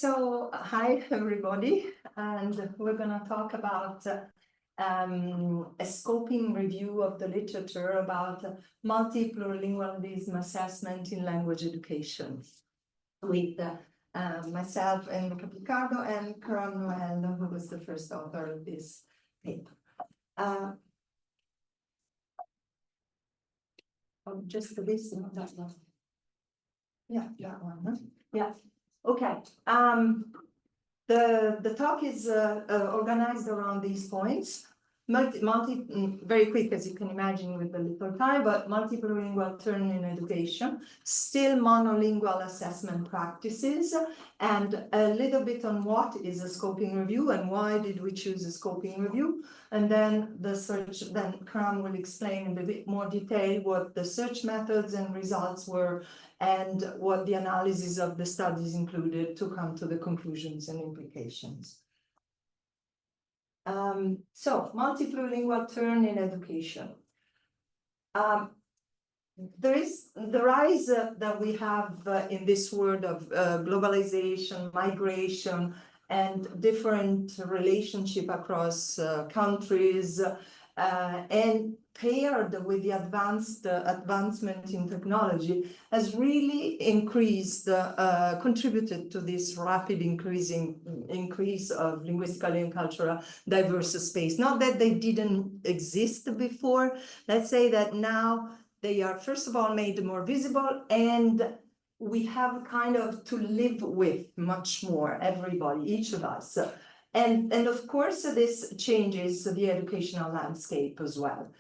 Hi everybody, and we're going to talk about a scoping review of the literature about multi-plurilingualism assessment in language education with myself, Enrica Picardo, and Karam Noel, who was the first author of this paper. Just this, not that one. Yeah, that one. Huh? Yeah. Okay. The talk is organized around these points. Very quick, as you can imagine, with the little time, but multilingual turn in education, still monolingual assessment practices, and a little bit on what is a scoping review and why did we choose a scoping review, and then the search. Then Karam will explain in a bit more detail what the search methods and results were, and what the analysis of the studies included to come to the conclusions and implications. Multilingual turn in education. There is the rise that we have in this world of globalization, migration, and different relationship across countries, and paired with the advancement in technology, has really increased, contributed to this rapid increase of linguistic and cultural diverse space. Not that they didn't exist before. Let's say that now they are, first of all, made more visible, and we have kind of to live with much more, everybody, each of us. And of course, this changes the educational landscape as well.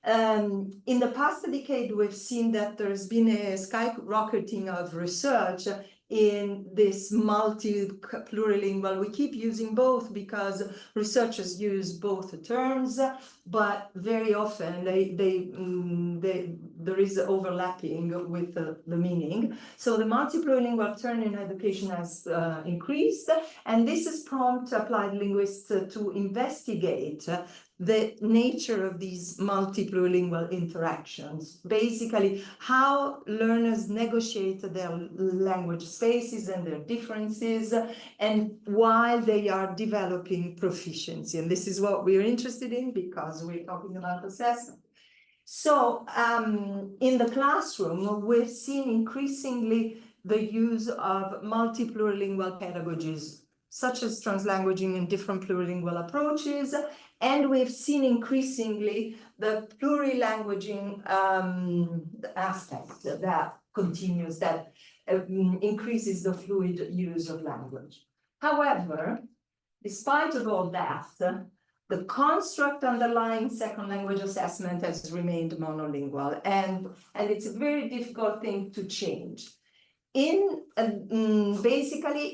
In the past decade, we've seen that there's been a skyrocketing of research in this multi-plurilingual. We keep using both because researchers use both terms, but very often there is overlapping with the meaning. So the multi-plurilingual turn in education has increased, and this has prompted applied linguists to investigate the nature of these multi-plurilingual interactions. Basically, how learners negotiate their language spaces and their differences, and while they are developing proficiency. And this is what we're interested in because we're talking about assessment. So in the classroom, we've seen increasingly the use of multi-plurilingual pedagogies, such as translanguaging and different plurilingual approaches. And we've seen increasingly the plurilanguaging aspect that continues, that increases the fluid use of language. However, despite of all that, the construct underlying second language assessment has remained monolingual, and it's a very difficult thing to change. Basically,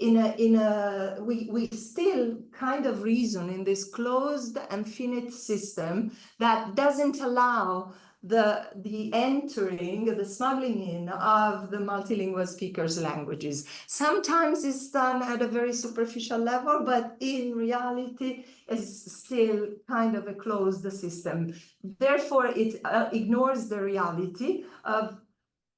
we still kind of reason in this closed and finite system that doesn't allow the entering, the smuggling in of the multilingual speakers' languages. Sometimes it's done at a very superficial level, but in reality, it's still kind of a closed system. Therefore, it ignores the reality of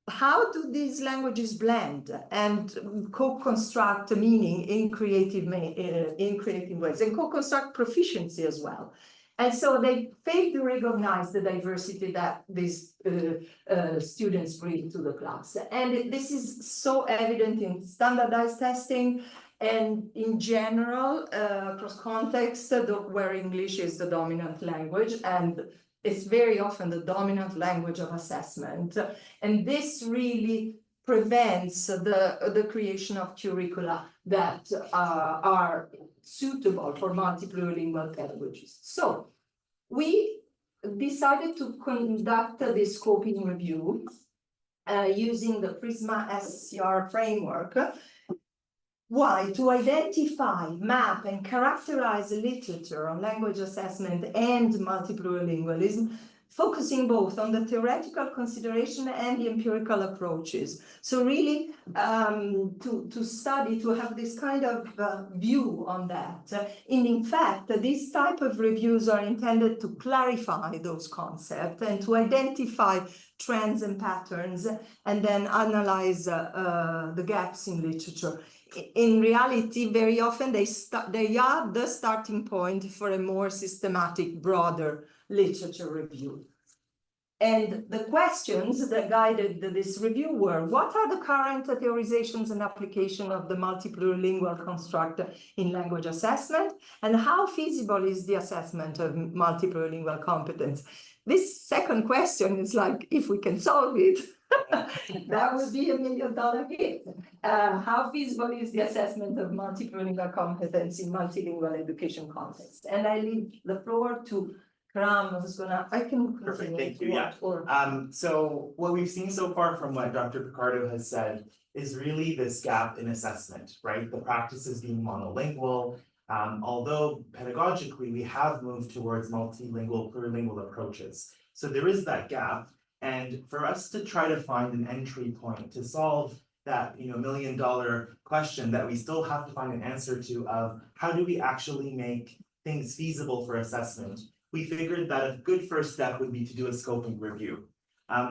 how do these languages blend and co-construct meaning in creative ways, and co-construct proficiency as well. And so they fail to recognize the diversity that these students bring to the class. And this is so evident in standardized testing and in general, across context, where English is the dominant language, and it's very often the dominant language of assessment. And this really prevents the creation of curricula that are suitable for multi-plurilingual pedagogies. So we decided to conduct this scoping review using the PRISMA SCR framework. Why? To identify, map, and characterize the literature on language assessment and multiplurilingualism, focusing both on the theoretical consideration and the empirical approaches. So really, to study, to have this kind of view on that. And in fact, these type of reviews are intended to clarify those concepts and to identify trends and patterns, and then analyze the gaps in literature. in reality, very often they are the starting point for a more systematic, broader literature review. And the questions that guided this review were, what are the current theorizations and application of the multiplurilingual construct in language assessment? And how feasible is the assessment of multiplurilingual competence? This second question is like, if we can solve it, that would be $1 million hit. How feasible is the assessment of multiplurilingual competence in multilingual education context? And I leave the floor to Karam, I can Perfect, thank you, yeah. So what we've seen so far from what Dr. Picardo has said is really this gap in assessment, right? The practices being monolingual, although pedagogically we have moved towards multilingual, plurilingual approaches. So there is that gap, and for us to try to find an entry point to solve that $1 million question that we still have to find an answer to of how do we actually make things feasible for assessment, we figured that a good first step would be to do a scoping review.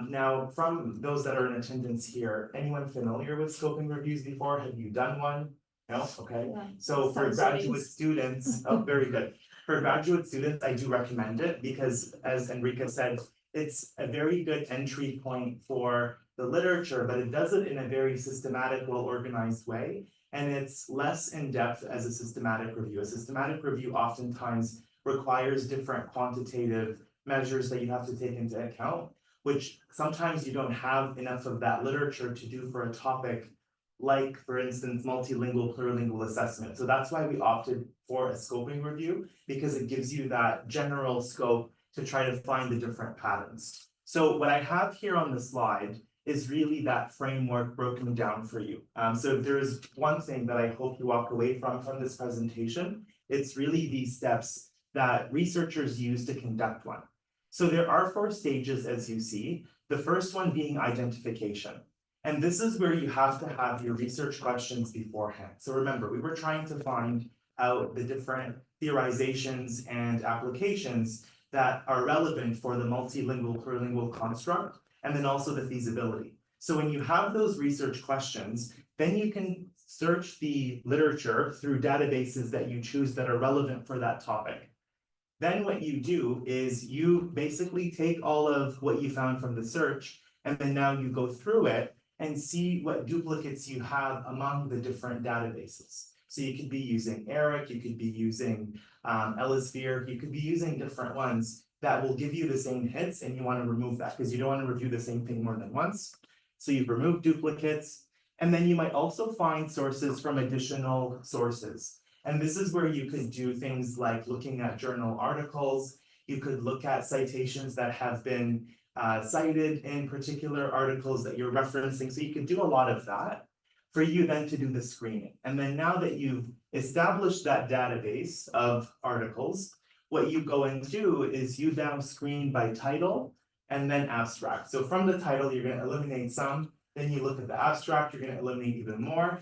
Now, from those that are in attendance here, anyone familiar with scoping reviews before? Have you done one? No? Okay. Yeah. So for graduate students, oh, very good. For graduate students, I do recommend it because, as Enrica said, it's a very good entry point for the literature, but it does it in a very systematic, well-organized way. And it's less in-depth as a systematic review. A systematic review oftentimes requires different quantitative measures that you have to take into account, which sometimes you don't have enough of that literature to do for a topic like, for instance, multilingual, plurilingual assessment. So that's why we opted for a scoping review, because it gives you that general scope to try to find the different patterns. So what I have here on the slide is really that framework broken down for you. So there is one thing that I hope you walk away from this presentation. It's really these steps that researchers use to conduct one. So there are 4 stages, as you see, the first one being identification. And this is where you have to have your research questions beforehand. So remember, we were trying to find out the different theorizations and applications that are relevant for the multilingual, plurilingual construct, and then also the feasibility. So when you have those research questions, then you can search the literature through databases that you choose that are relevant for that topic. Then what you do is you basically take all of what you found from the search, and then now you go through it and see what duplicates you have among the different databases. So you could be using ERIC, you could be using Elisphere, you could be using different ones that will give you the same hits, and you want to remove that because you don't want to review the same thing more than once. So you've removed duplicates, and then you might also find sources from additional sources. And this is where you could do things like looking at journal articles. You could look at citations that have been cited in particular articles that you're referencing. So you could do a lot of that for you then to do the screening. And then now that you've established that database of articles, what you go and do is you now screen by title and then abstract. So from the title, you're going to eliminate some. Then you look at the abstract, you're going to eliminate even more.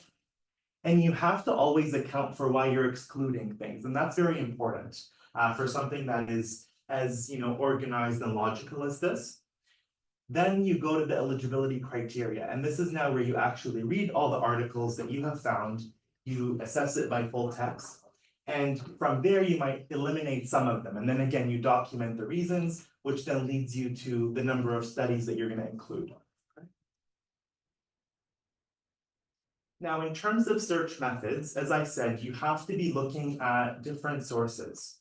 And you have to always account for why you're excluding things. And that's very important for something that is as organized and logical as this. Then you go to the eligibility criteria. And this is now where you actually read all the articles that you have found. You assess it by full text. And from there, you might eliminate some of them. And then again, you document the reasons, which then leads you to the number of studies that you're going to include. Now, in terms of search methods, as I said, you have to be looking at different sources.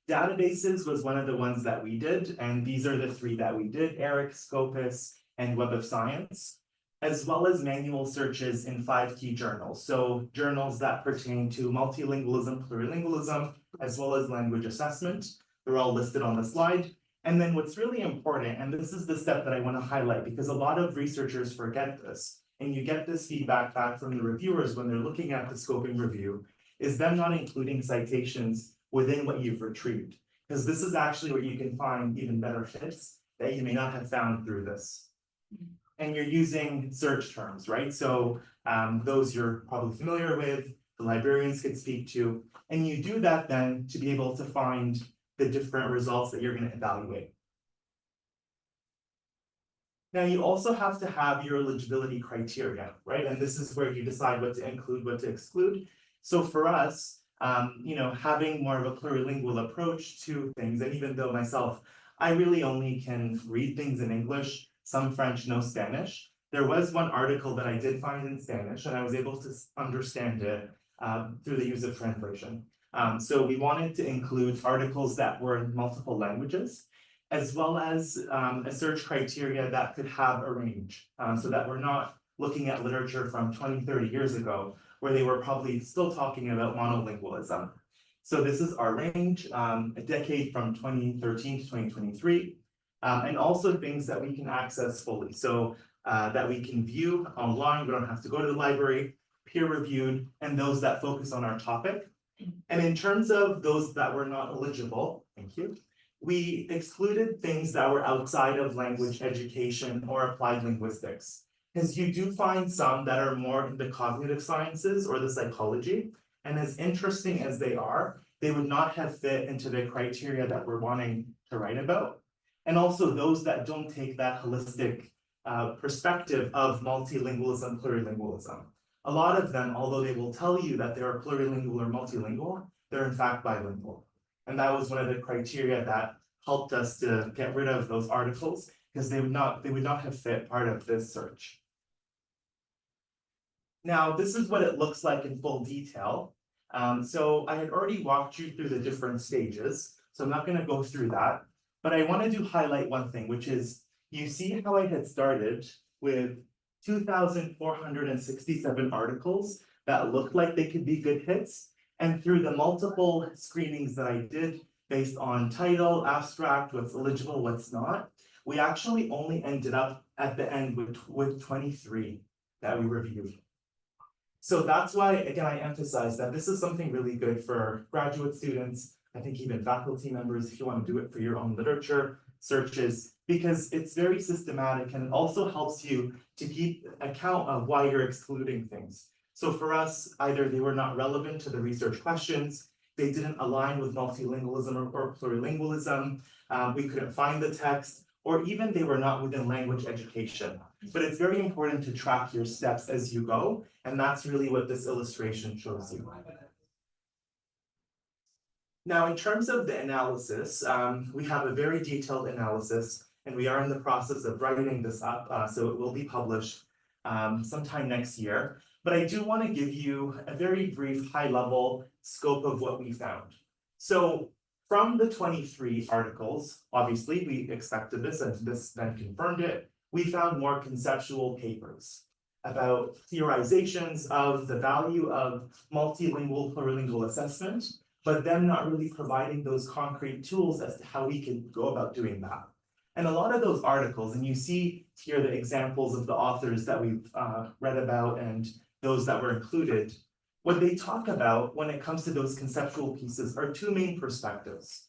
Databases was one of the ones that we did, and these are the 3 that we did, ERIC, Scopus, and Web of Science, as well as manual searches in 5 key journals. So journals that pertain to multilingualism, plurilingualism, as well as language assessment. They're all listed on the slide. And then what's really important, and this is the step that I want to highlight because a lot of researchers forget this, and you get this feedback back from the reviewers when they're looking at the scoping review, is them not including citations within what you've retrieved. Because this is actually where you can find even better hits that you may not have found through this. And you're using search terms, right? So those you're probably familiar with, the librarians could speak to, and you do that then to be able to find the different results that you're going to evaluate. Now, you also have to have your eligibility criteria, right? And this is where you decide what to include, what to exclude. So for us, having more of a plurilingual approach to things, and even though myself, I really only can read things in English, some French, no Spanish. There was one article that I did find in Spanish, and I was able to understand it through the use of translation. So we wanted to include articles that were in multiple languages, as well as a search criteria that could have a range, so that we're not looking at literature from 20, 30 years ago, where they were probably still talking about monolingualism. So this is our range, a decade from 2013 to 2023, and also things that we can access fully. So that we can view online, we don't have to go to the library, peer-reviewed, and those that focus on our topic. And in terms of those that were not eligible, thank you, we excluded things that were outside of language education or applied linguistics. Because you do find some that are more in the cognitive sciences or the psychology, and as interesting as they are, they would not have fit into the criteria that we're wanting to write about. And also those that don't take that holistic perspective of multilingualism, plurilingualism. A lot of them, although they will tell you that they're plurilingual or multilingual, they're in fact bilingual. And that was one of the criteria that helped us to get rid of those articles, because they would not have fit part of this search. Now, this is what it looks like in full detail. So I had already walked you through the different stages, so I'm not going to go through that. But I wanted to highlight one thing, which is you see how I had started with 2,467 articles that looked like they could be good hits. And through the multiple screenings that I did based on title, abstract, what's eligible, what's not, we actually only ended up at the end with 23 that we reviewed. So that's why, again, I emphasize that this is something really good for graduate students, I think even faculty members, if you want to do it for your own literature searches, because it's very systematic and it also helps you to keep account of why you're excluding things. So for us, either they were not relevant to the research questions, they didn't align with multilingualism or plurilingualism, we couldn't find the text, or even they were not within language education. But it's very important to track your steps as you go, and that's really what this illustration shows you. Now, in terms of the analysis, we have a very detailed analysis, and we are in the process of writing this up, so it will be published sometime next year. But I do want to give you a very brief high-level scope of what we found. So from the 23 articles, obviously we expected this and this then confirmed it, we found more conceptual papers about theorizations of the value of multilingual, plurilingual assessment, but them not really providing those concrete tools as to how we can go about doing that. And a lot of those articles, and you see here the examples of the authors that we've read about and those that were included, what they talk about when it comes to those conceptual pieces are two main perspectives.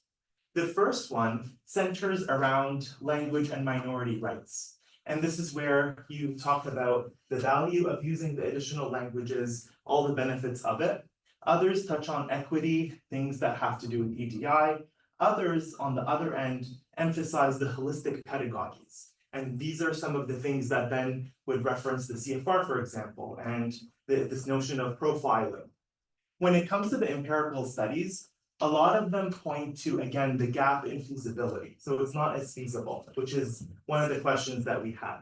The first one centers around language and minority rights. And this is where you talk about the value of using the additional languages, all the benefits of it. Others touch on equity, things that have to do with EDI. Others, on the other end, emphasize the holistic pedagogies. And these are some of the things that then would reference the CFR, for example, and this notion of profiling. When it comes to the empirical studies, a lot of them point to, again, the gap in feasibility. So it's not as feasible, which is one of the questions that we had.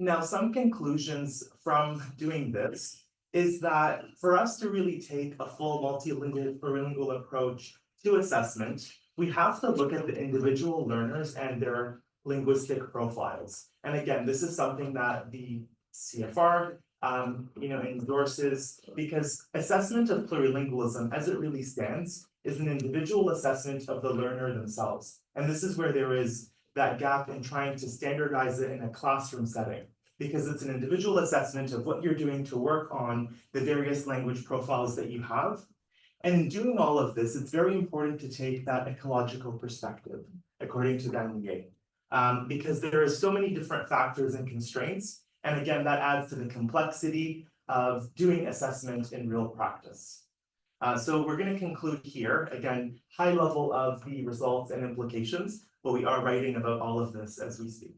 Now, some conclusions from doing this is that for us to really take a full multilingual, plurilingual approach to assessment, we have to look at the individual learners and their linguistic profiles. And again, this is something that the CFR endorses, because assessment of plurilingualism as it really stands is an individual assessment of the learner themselves. And this is where there is that gap in trying to standardize it in a classroom setting, because it's an individual assessment of what you're doing to work on the various language profiles that you have. And in doing all of this, it's very important to take that ecological perspective, according to Daniel, because there are so many different factors and constraints. And again, that adds to the complexity of doing assessment in real practice. So we're going to conclude here, again, high level of the results and implications. but we are writing about all of this as we speak.